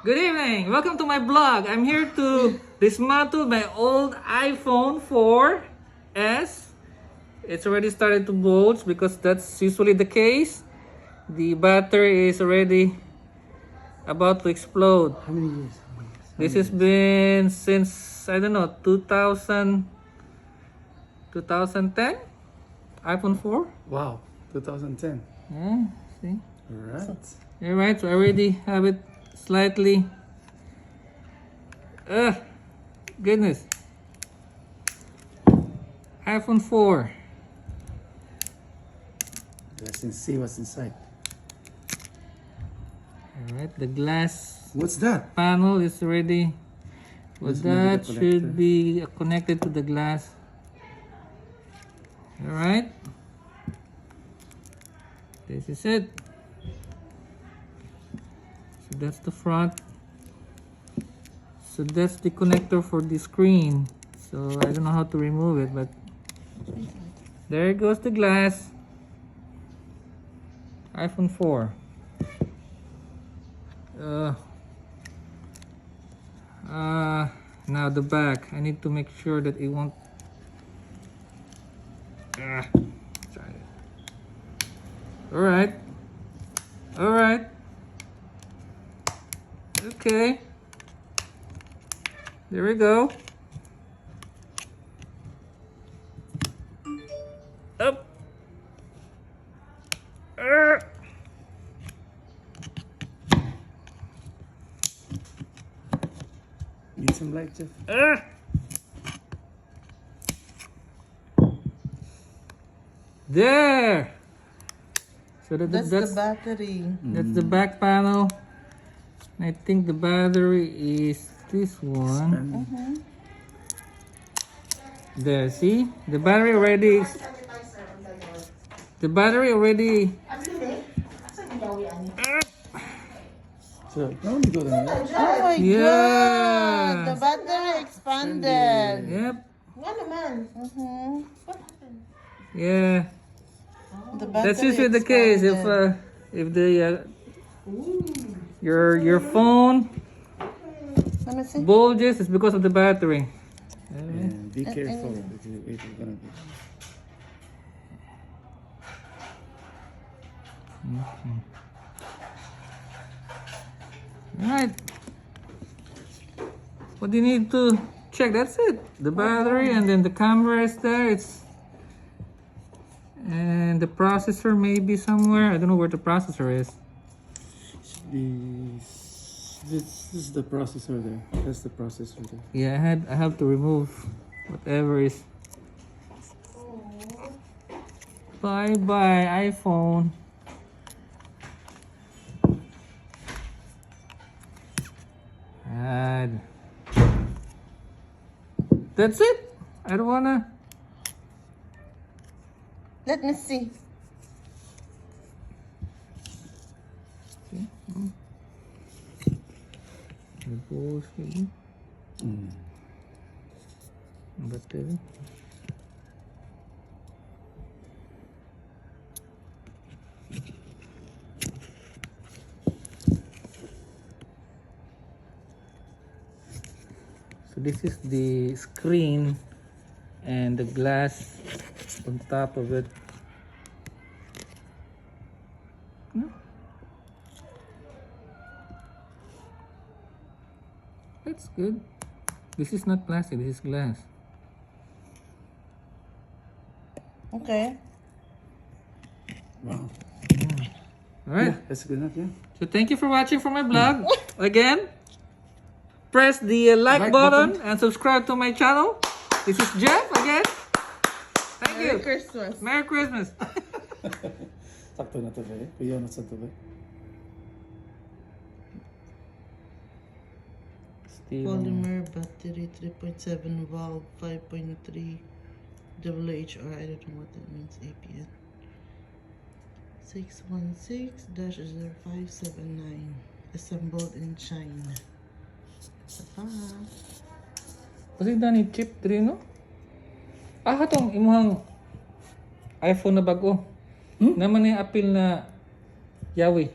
Good evening. Welcome to my blog. I'm here to dismantle my old iPhone 4S. It's already started to bulge because that's usually the case. The battery is already about to explode. How many years? This has been since, I don't know, 2010? iPhone 4? Wow, 2010. Yeah, see? Alright. Alright, so I already have it slightly. Goodness. iPhone 4. Let's see what's inside. Alright, the glass What's that? panel is ready. Well, This may be the that should connector. be connected to the glass. Alright. This is it. So that's the front. So that's the connector for the screen. So I don't know how to remove it, but there goes the glass. iPhone 4. Now the back. I need to make sure that it won't. Sorry. Alright. Alright. Okay. There we go. Up. Need some light, Jeff? There. So That's the battery. that's the back panel. I think the battery is this one. There, see? The battery already So, now we go down there. Oh my Yeah. god! The battery expanded. Yep. Mm-hmm. Yeah. The battery That's usually the case if the your phone Let me see. bulges, it's because of the battery. And be careful if you're gonna be. Right. What do you need to check? That's it. The battery and then the camera is there. And the processor may be somewhere. I don't know where the processor is. This is the processor there. That's the processor there. Yeah, I have to remove whatever is. Bye bye iPhone. And that's it. I don't wanna. Let me see. The bullshit. Battery. So this is the screen and the glass on top of it. No. That's good. This is not plastic, this is glass. Okay. Wow. Alright. Yeah, that's good enough, yeah. So thank you for watching for my blog. Again, press the like button and subscribe to my channel. This is Jeff again. Thank Merry you. Christmas. Merry Christmas. Sakto na to ba eh? Kuya na sa to ba? Polymer battery 3.7 valve 5.3 WHR. I don't know what that means. APN 616-0579 assembled in China. Kasi dani chip diri no? Hatong imuhang iPhone na bago. Naman ni apil na Yahweh.